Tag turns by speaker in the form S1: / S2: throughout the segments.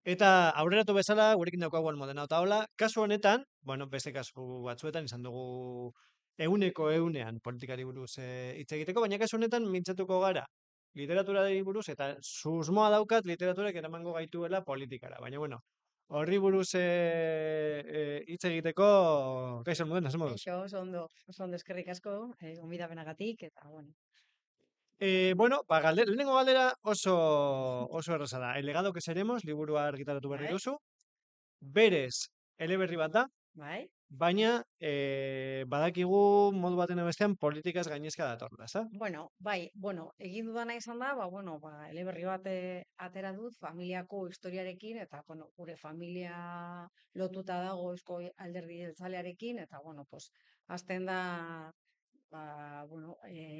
S1: Eta aurreratu bezala, gurekin daukagu almodena. Eta hola, kasu honetan, bueno, beste kasu batzuetan izan dugu euneko eunean politikari buruz hitz egiteko, baina kasu honetan mintzatuko gara literaturari buruz, eta susmoa daukat literaturak eramango gaituela politikara. Baina, bueno, horri buruz hitz egiteko, kaixo almudena, zer moduz?
S2: Kaixo, oso ondo eskerrik asko, gonbidapenagatik, eta, bueno.
S1: Bueno, lehenengo galdera oso erraza da. El legado que seremos, liburua argitaratu berri
S2: Bai,
S1: duzu. Berez, eleberri bat da,
S2: bai.
S1: baina badakigu modu baten edo bestean politikaz gainezka datorrela, ezta?
S2: Egin dudana izan da, eleberri bat atera dut familiako historiarekin, eta, gure familia lotuta dago Eusko Alderdi Jeltzalearekin, eta, hasten da,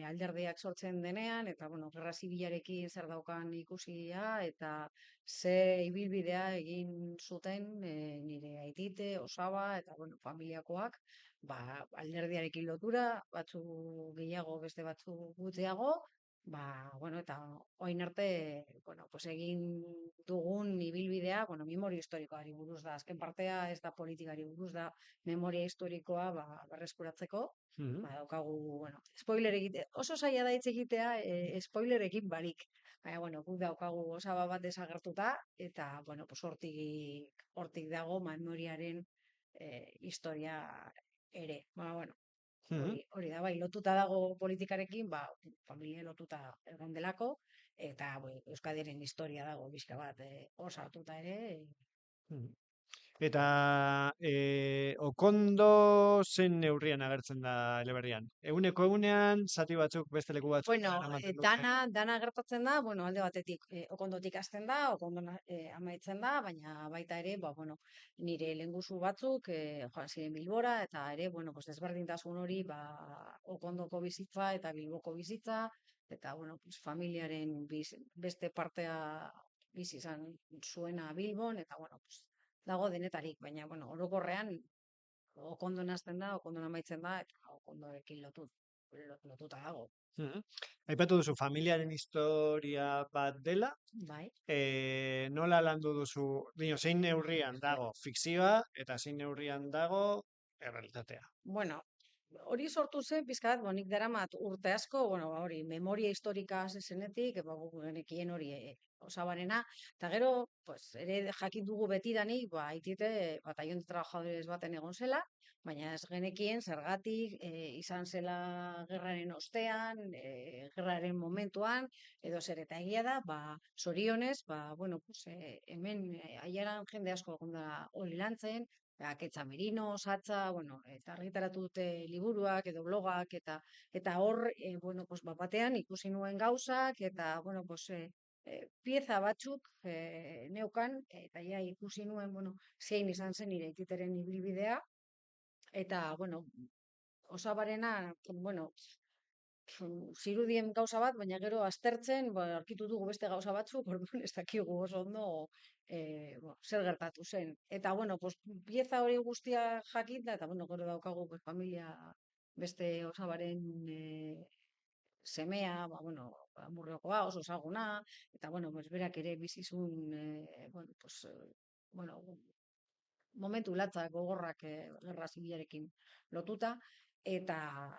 S2: alderdiak sortzen denean, eta, gerra zibilarekin zer daukan ikusia, eta ze ibilbidea egin zuten nire aitite, osaba, eta, familiakoak, alderdiarekin lotura, batzu gehiago, beste batzu gutxiago, eta orain arte, egin dugun ibilbidea, memoria historikoari buruz da, azken partea ez da politikari buruz da, memoria historikoa, berreskuratzeko,
S1: Mhm.
S2: daukagu, spoiler egite, oso zaila da hitz egitea, spoilerekin barik. Baina, guk daukagu osaba bat desagertuta, eta, hortik dago memoriaren historia ere.
S1: Mhm.
S2: Hori da, bai, lotuta dago politikarekin, familia lotuta egon delako, eta, Euskadiren historia dago bizka bat, osatuta ere.
S1: Mhm. Eta Okondo zen neurrian agertzen da eleberrian. Eguneko egunean, zati batzuk beste leku batzuk eramaten dute.
S2: Dana gertatzen da, alde batetik, okondotik hasten da, okondona amaitzen da, baina baita ere, nire lehengusu batzuk joan ziren Bilbora, eta ere, desberdintasun hori, okondoko bizitza eta Bilboko bizitza, eta, familiaren beste partea bizi izan zuena Bilbon, eta, dago denetarik, baina, orokorrean, okondon hasten da, okondon amaitzen da, eta okondorekin lotuta dago.
S1: Mhm. Aipatu duzu familiaren historia bat dela,
S2: Bai.
S1: nola landu duzu, zein neurrian dago fikzioa eta zein neurrian dago errealitatea.
S2: Bueno, hori sortu zen, pizkat, nik daramat urte asko, hori, memoria historika hasi zenetik, guk genekien hori osabanena, eta gero, ere jakin dugu betidanik, aitite, batallón de trabajadores baten egon zela, baina ez genekien zergatik izan zela gerraren ostean, gerraren momentuan, edo zer eta egia da, zorionez, hemen aiaran jende asko egon da hori lantzen, Aketza Merino, Satza, eta argitaratu dute liburuak edo blogak, eta hor, batean ikusi nuen gauzak, eta, pieza batzuk neukan, eta ja ikusi nuen, zein izan zen nire aititeren ibilbidea, eta, osabarena, zirudien gauza bat, baina gero aztertzen, aurkitu dugu beste gauza batzuk, orduan ez dakigu oso ondo zer gertatu zen. Eta, pieza hori guztia jakinda, eta, gero daukagu familia beste osabaren semea, Amurriokoa, oso ezaguna, eta, berak ere bizizun, bueno, momentu latzak gogorrak gerra zibilarekin lotuta, eta,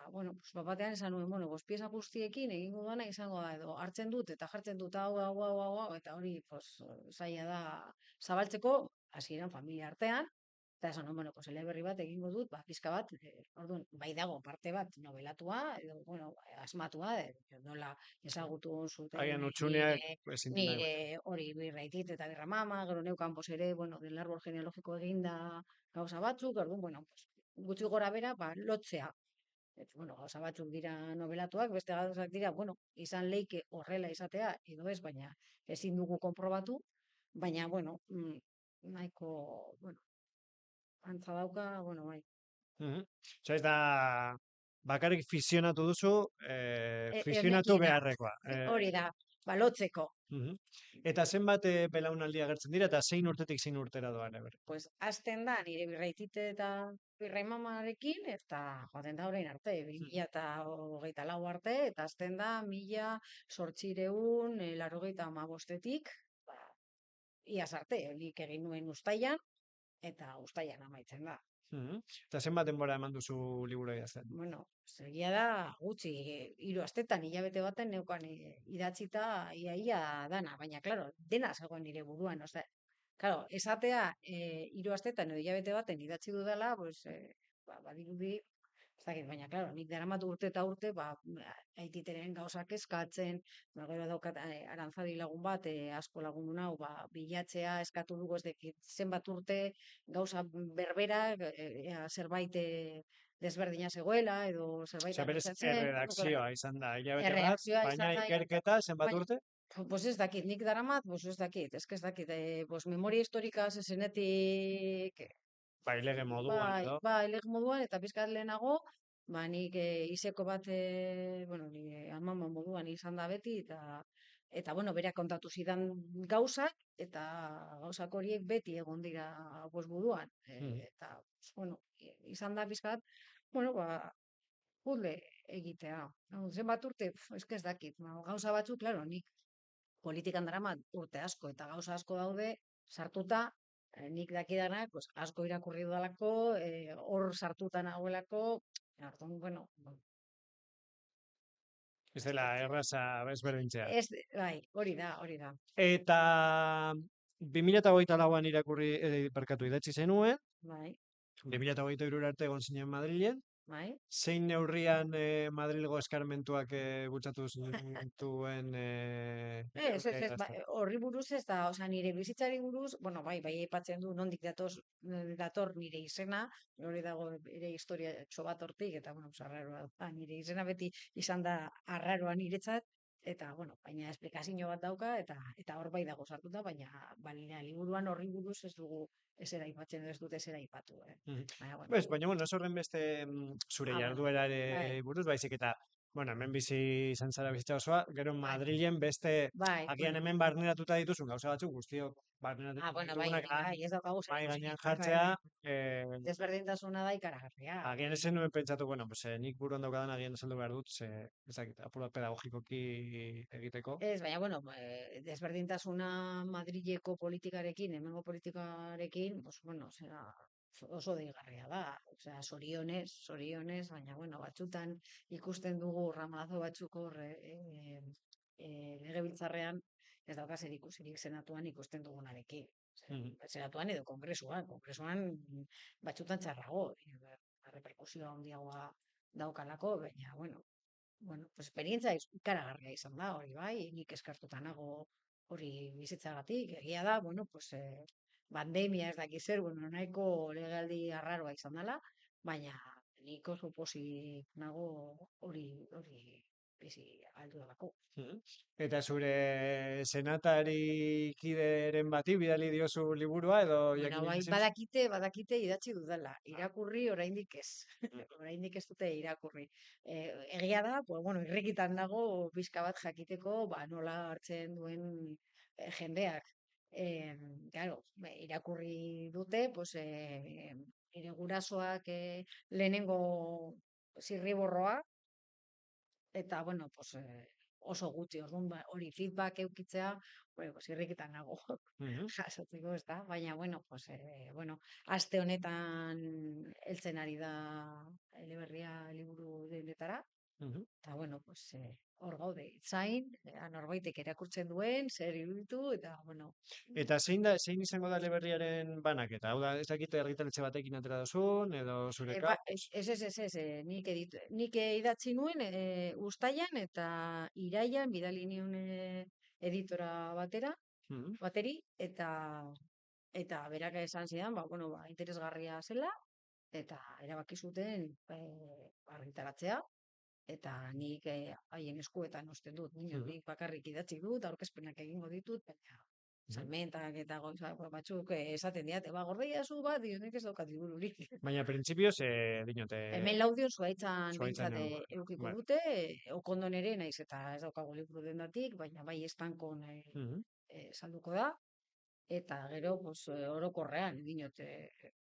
S2: batean esan nuen, pieza guztiekin egingo dana izango da, edo hartzen dut, eta jartzen dut, hau, eta hori, zaila da zabaltzeko, hasieran familia artean, eta esan nuen, eleberri bat egingo dut, pizka bat, orduan, bai dago parte bat novelatua, edo, asmatua, nola ezagutu zuten
S1: Agian utxuneak ezin dira
S2: nire
S1: ematen.
S2: hori birraitit eta birramama, gero neukan ere, del árbol genealogiko eginda gauza batzuk, orduan, gutxi gora bera, lotzea. Gauza batzuk dira novelatuak, beste gauzak dira, izan leike horrela izatea, edo ez, baina ezin dugu konprobatu, baina, nahiko, antza dauka, bai.
S1: Mhm. Osea, ez da bakarrik fisionatu duzu, fisionatu
S2: Egia da,
S1: beharrekoa.
S2: hori da, lotzeko.
S1: Mhm. Eta zenbat belaunaldi agertzen dira eta zein urtetik zein urtera doan eber.
S2: Hasten da nire birraitite eta birraimamarekin, eta joaten da orain arte, 2024 arte, eta hasten da 1885, iaz arte, nik egin nuen uztailan, eta uztailan amaitzen da.
S1: Eta zenbat denbora eman duzu liburu idazten?
S2: Bueno, egia da, gutxi, 3 astetan, hilabete baten neukan idatzita ia dana, baina, klaro, dena zegoen nire buruan, osea, klaro, esatea 3 astetan edo hilabete baten idatzi dudala, pues, badirudi, ez dakit, baina, klaro, nik daramat urte eta urte, aititeren gauzak eskatzen, gero daukat Arantzadi lagun bat, asko lagundu nau, bilatzea eskatu dugu ez dakit zenbat urte, gauza berbera, ea zerbait desberdina zegoela, edo zerbait
S1: Osea, berez,
S2: arrazatzen, claro,
S1: erredakzioa izan da, hilabete bat,
S2: erreakzioa
S1: baina
S2: izan da,
S1: ikerketa zenbat
S2: baina,
S1: urte?
S2: pues ez dakit, nik daramat, pues ez dakit, ez dakit, pues memoria historika zenetik,
S1: Lege moduan, edo?
S2: leg moduan, eta pizkat lehenago, nik izeko bat, bueno, amama moduan izan da beti, eta bueno, berak kontatu zidan gauzak, eta gauzak horiek beti egon dira pues, buruan. Eta, pues, bueno, izan da pizkat, bueno, puzzle egitea. Zenbat urte, eske ez dakit, gauza batzuk, claro, nik politikan daramat urte asko, eta gauza asko daude, sartuta, nik dakidanak, pues, asko irakurri dudalako, hor sartuta nagoelako, orduan, bueno,
S1: Ez dela erraza ezberdintzea.
S2: bai, hori da.
S1: Eta 2008an irakurri, barkatu idatzi zenuen,
S2: Bai,
S1: 2023 arte egon zinen Madrilen,
S2: bai.
S1: zein neurrian Madrilgo eskarmentuak bultzatu zituen
S2: Ez,
S1: idazten?
S2: horri buruz ez da, osea, nire bizitzari buruz, bueno, bai, aipatzen du nondik dator nire izena, hori dago ere historia bat hortik, eta, bueno, pues, arraroa da, nire izena beti izan da arraroa niretzat, eta, bueno, baina esplikazio bat dauka, eta hor bai dago sartuta, baina liburuan horri buruz ez dugu esera aipatzen, ez dute esera aipatu, Baina, bueno,
S1: Baina, bueno, ez horren beste zure
S2: bueno, bai,
S1: jarduerare buruz, baizik eta, bueno, hemen bizi izan zara bizitza osoa, gero
S2: bai,
S1: Madrilen beste, agian
S2: bueno,
S1: hemen barneratuta dituzun gauza batzuk, guztiok barneratu
S2: bueno,
S1: ditugunak,
S2: bai, ez daukagu zer
S1: mahai gainean
S2: ikusirik,
S1: jartzea,
S2: desberdintasuna da ikaragarria.
S1: agian ez nuen pentsatu, bueno, pues, nik buruan daukadan agian esaldu behar dut, ez dakit, apur bat pedagogikoki egiteko.
S2: Ez, baina, bueno, desberdintasuna Madrileko politikarekin, hemengo politikarekin, pues, bueno, oso deigarria da. Osea, sorionez, baina, bueno, batzutan ikusten dugu ramalazo batzuk hor legebiltzarrean, ez dauka zer ikusirik senatuan ikusten dugunarekin.
S1: Mhm.
S2: Senatuan edo kongresuan batzutan txarrago, reperkusioa handiagoa daukalako, baina, bueno, pues esperientzia ikaragarria izan da, hori bai, nik eskartuta nago hori bizitzagatik, egia da, bueno, pues pandemia ez dakiz zer, bueno, nahiko legaldi arraroa izan dela, baina nik oso pozik nago hori bizi aldu delako.
S1: Mhm. Eta zure senatari kideren bati bidali diozu liburua edo
S2: Bueno, bai,
S1: jakin
S2: badakite idatzi dudala, irakurri oraindik ez, oraindik ez dute irakurri. Egia da, pues, bueno, irrikitan dago pixka bat jakiteko, nola hartzen duen jendeak. Claro, irakurri dute, pues, nire gurasoak lehenengo zirriborroa, eta, bueno, pues, oso gutxi, orduan, hori feedback eukitzea, bueno, pues, irrikitan nago.
S1: Mhm,
S2: Jasotzeko, ez da? Baina, bueno, pues, bueno, aste honetan heltzen ari da eleberria liburu denetara,
S1: mhm.
S2: eta, bueno, pues, hor gaude, zain, norbaitek erakurtzen duen, zer iruditu, eta, bueno,
S1: Eta zein izango da eleberriaren banaketa? Hau da, ez dakit argitaletxe batekin atera duzun, edo zure kabuz?
S2: ez, nik idatzi nuen uztailan eta iraian bidali nion editora
S1: Mhm,
S2: bateri, eta berak esan zidan, bueno, interesgarria zela, eta erabaki zuten argitaratzea, eta nik haien eskuetan uzten dut,
S1: mhm,
S2: nik bakarrik idatzi dut, aurkezpenak egingo ditut, baina
S1: mhm.
S2: salmentak eta gauza batzuk esaten diate, gordeia zu bat, dio nik ez daukat libururik.
S1: Baina printzipioz, dinote,
S2: Hemen Laudion zuaitzan
S1: zuaitzan
S2: behintzat
S1: egongo.
S2: edukiko
S1: Vale.
S2: dute, okondon ere, naiz eta ez daukagu liburu dendatik, baina bai estankon
S1: Mhm,
S2: salduko da, eta gero, pues, orokorrean, dinot,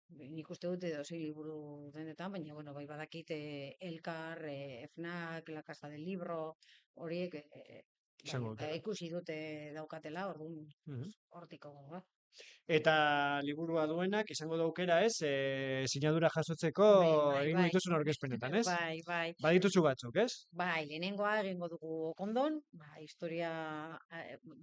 S2: nik uste dute edozein liburu dendetan, baina, bueno, bai badakit Elkar, FNAC, La Casa del Libro, horiek, bai,
S1: izango dutela.
S2: ikusi dute daukatela, orduan,
S1: Mhm.
S2: hortiko, ba.
S1: Eta liburua duenak izango du aukera, ez? Sinadura jasotzeko
S2: Bai,
S1: egingo
S2: bai,
S1: dituzun aurkezpenetan, ez?
S2: bai, bai.
S1: Badituzu batzuk, ez?
S2: Bai, lehenengoa egingo dugu Okondon, historia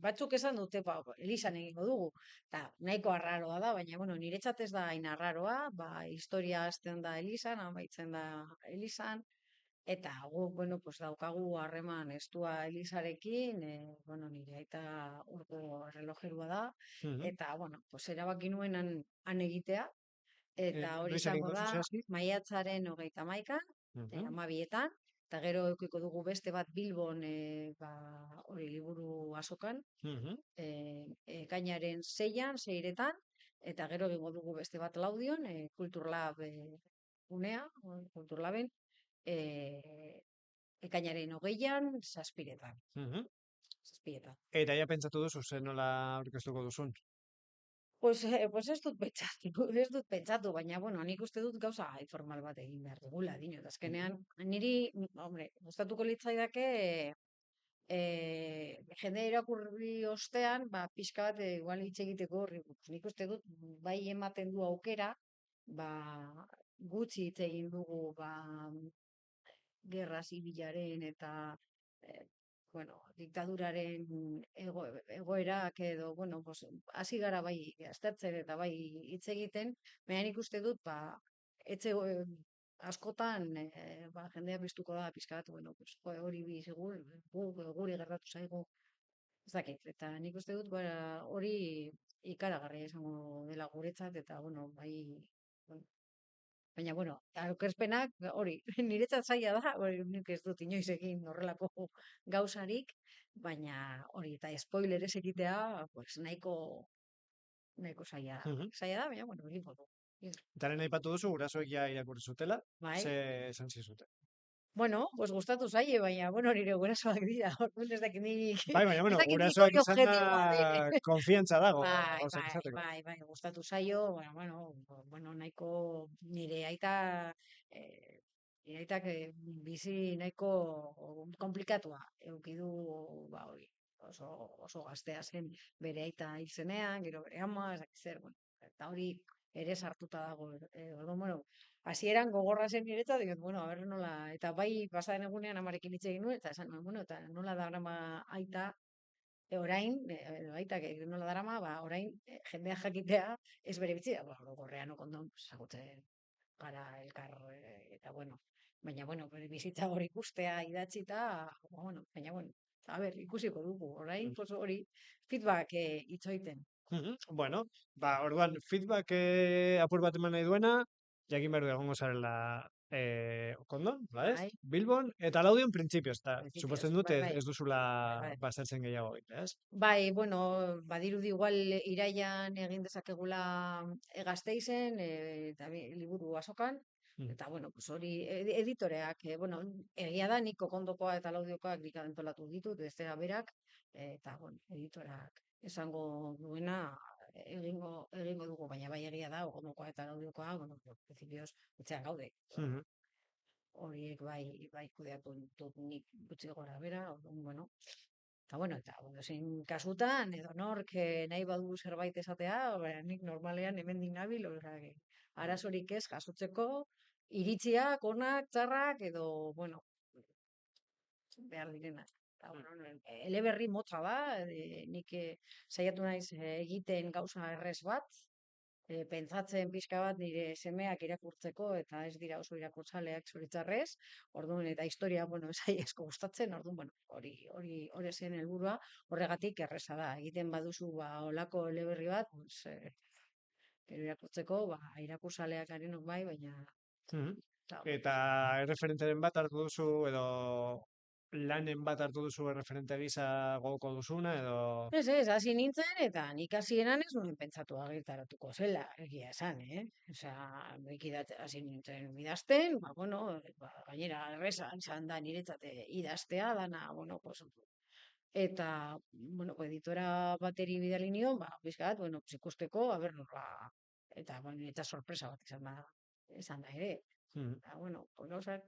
S2: batzuk esan dute, Elizan egingo dugu, eta nahiko arraroa da, baina, bueno, niretzat ez da hain arraroa, historia hasten da Elizan, amaitzen da Elizan, eta guk, bueno, pues daukagu harreman estua Elizarekin, bueno, nire aita urko errelojerua da,
S1: Mhm.
S2: eta, bueno, pues erabaki nuen han egitea, eta hori
S1: Noiz
S2: izango
S1: egingo
S2: da
S1: duzu zehazki?
S2: maiatzaren 31,
S1: Mhm.
S2: 12, eta gero edukiko dugu beste bat Bilbon, hori liburu azokan,
S1: Mhm.
S2: ekainaren 6an, 6etan, eta gero egingo dugu beste bat Laudion, Kulturlab unea, Kulturlaben, ekainaren 20an, 7etan.
S1: Mhm.
S2: 7etan.
S1: Eta ja pentsatu duzu zer nola aurkeztuko duzun.
S2: Pues ez dut pentsatu, ez dut pentsatu, baina, bueno, nik uste dut gauza informal bat egin behar dugula, dinot. Azkenean, niri, hombre, gustatuko litzaidake, jende irakurri ostean, pixka bat, igual hitz egiteko horri. Nik uste dut, bai ematen du aukera, ba, gutxi hitz egin dugu, gerra zibilaren eta eh, bueno, diktaduraren egoerak edo, bueno, pues, hasi gara bai aztertzen eta bai hitz egiten, baina nik uste dut, etxe askotan, jendea piztuko da pixka bat, bueno, pues, hori bizigur, guri gertatu zaigu, ez dakit, eta nik uste dut, hori ikaragarria izango dela guretzat, eta, bueno, bai, bueno, baina, bueno, aurkezpenak hori, niretzat zaila da, hori nik ez dut inoiz egin horrelako gauzarik, baina hori, eta spoiler ez egitea, pues nahiko zaila da.
S1: Mhm.
S2: Zaila da, baina, bueno, egingo du.
S1: Eta lehen aipatu duzu, gurasoek ja irakurri zutela,
S2: Bai,
S1: ze esan zizuten.
S2: bueno, pues gustatu zaie, baina, bueno, nire gurasoak dira, orduan
S1: Bai, baina,
S2: ez
S1: bueno,
S2: dakit nik
S1: gurasoak
S2: hori
S1: izan da
S2: objetiboa den.
S1: konfiantza dago
S2: Bai,
S1: gauzak
S2: bai,
S1: esateko.
S2: bai, bai, gustatu zaio, bueno, nahiko nire aita, eh, nire aitak bizi nahiko komplikatua eduki du, hori, oso gaztea zen bere aita hil zenean, gero bere ama, ez dakit zer, bueno, eta hori ere sartuta dago, orduan, bueno, hasieran gogorra zen niretzat, diot, bueno, a ber nola, eta bai pasaren egunean amarekin hitz egin nuen, eta esan nuen, bueno, eta nola da aita orain, aitak nola darama, orain jendea jakitea ez bere bitzia, gorrean okondon, zagutzen gara elkar, eta bueno, baina bueno, bere bizitza hori ikustea idatzita, bueno, baina bueno, a ber, ikusiko dugu, orain, pues hori, feedback itzoiten.
S1: Mhm. Bueno, orduan, feedback apur bat eman nahi duena, jakin behar du egongo zarela Okondon, ba ez?
S2: Bai,
S1: Bilbon, eta Laudion printzipioz, eta
S2: principios,
S1: suposten dut
S2: bai,
S1: ez,
S2: bai,
S1: ez duzula
S2: bai, bai.
S1: baztertzen gehiago egin, ez?
S2: Bai, bueno, badirudi igual iraian egin dezakegula Gasteizen, eta liburu azokan,
S1: Mhm.
S2: eta bueno, pues hori editoreak, bueno, egia da nik Okondokoa eta Laudiokoak nik antolatu ditut, ez dira berak, eta bueno, editorak esango duena egingo dugu, baina bai egia da Okondokoa eta Laudiokoa, bueno, principios etxean gaude.
S1: Mhm.
S2: Horiek bai kudeatu ditut nik gutxi gora bera, orduan, bueno, eta bueno, zein kasutan, edo nork nahi badu zerbait esatea, nik normalean hemendik nabil, arazorik ez jasotzeko, iritziak, onak, txarrak, edo, bueno, behar direnak. Eta, bueno, eleberri motza da, nik saiatu naiz egiten gauza errez bat, pentsatzen pixka bat nire semeak irakurtzeko, eta ez dira oso irakurtzaleak zoritzarrez, orduan, eta historia, bueno, ez asko gustatzen, orduan, bueno, hori zen helburua, horregatik erreza da, egiten baduzu, olako eleberri bat, pues, gero irakurtzeko, irakurzaleak garenok bai, baina,
S1: Mhm.
S2: eta, bueno,
S1: Eta erreferenteren bat hartu duzu, edo lanen bat hartu duzu erreferente gisa gogoko duzuna, edo...
S2: ez, hasi nintzen, eta nik hasieran ez nuen pentsatu argitaratuko zela, egia esan, Osea, nik hasi nintzen idazten, bueno, gainera, erreza izan da niretzat idaztea, dana, bueno, pues, eta, bueno, editora bateri bidali nion, pixka bat, bueno, pues, ikusteko, a ber, nola, eta, bueno, eta sorpresa bat izan da ere.
S1: Mhm.
S2: Eta, bueno, pues, gauzak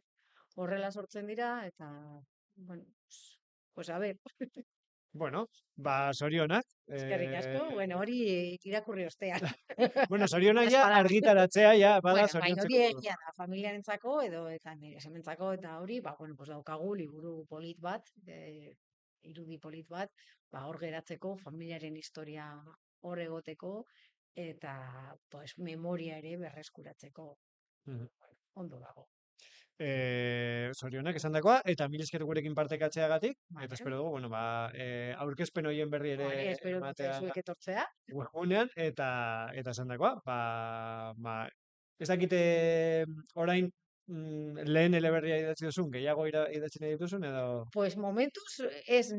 S2: horrela sortzen dira, eta, bueno, pues a ver.
S1: Bueno, zorionak.
S2: Eskerrik asko, bueno, hori irakurri ostean.
S1: Bueno, zorionak
S2: Ez
S1: ja
S2: bada.
S1: argitaratzea, ja, bada
S2: Bueno, baina hori
S1: zoriontzeko.
S2: egia da, familiarentzako edo eta nire sementzako eta hori, bueno, pues daukagu liburu polit bat, irudi polit bat, hor geratzeko, familiaren historia hor egoteko, eta pues memoria ere berreskuratzeko.
S1: Mhm.
S2: Ondo dago.
S1: Zorionak esan dakoa, eta mil esker gurekin partekatzeagatik, eta
S2: Vale.
S1: espero dugu, bueno, aurkezpen horien berri ere
S2: Vale, espero dute
S1: ematea
S2: zuek etortzea.
S1: webgunean, eta esan dakoa, ez dakite orain lehen eleberria idatzi duzun, gehiago idatzi nahi dituzun, edo...
S2: Pues momentuz ez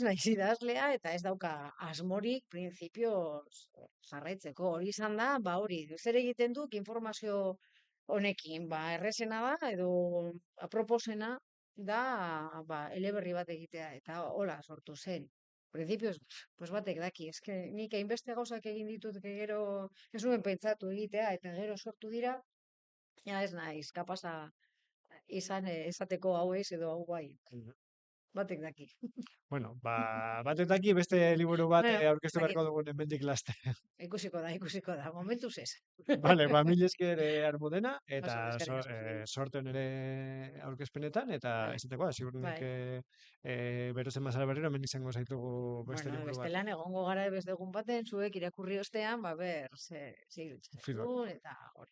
S2: naiz idazlea eta ez dauka asmorik printzipioz jarraitzeko. Hori izan da, hori, zer egiten duk informazio honekin, errezena da edo aproposena da eleberri bat egitea eta hola sortu zen. Printzipioz, pues batek daki, eske nik hainbeste gauzak egin ditut gero ez nuen pentsatu egitea eta gero sortu dira, ja ez naiz kapasa izan esateko hau ez edo hau bai. Batek daki.
S1: Bueno, batek daki beste liburu bat
S2: Bueno,
S1: aurkeztu beharko dugun hemendik laste.
S2: ikusiko da. Momentuz ez.
S1: Vale, mil esker Almudena, eta
S2: Oso, eskerrik asko zuri.
S1: sorte ere aurkezpenetan, eta
S2: Bai,
S1: esateko, ziur nik
S2: bai.
S1: berozen mazara berriro, hemen izango zaitugu beste
S2: Bueno,
S1: liburu bat.
S2: bestelan egongo gara beste egun baten, zuek irakurri ostean, ber, ze iruditzen
S1: Feedback.
S2: zaizun, eta hori.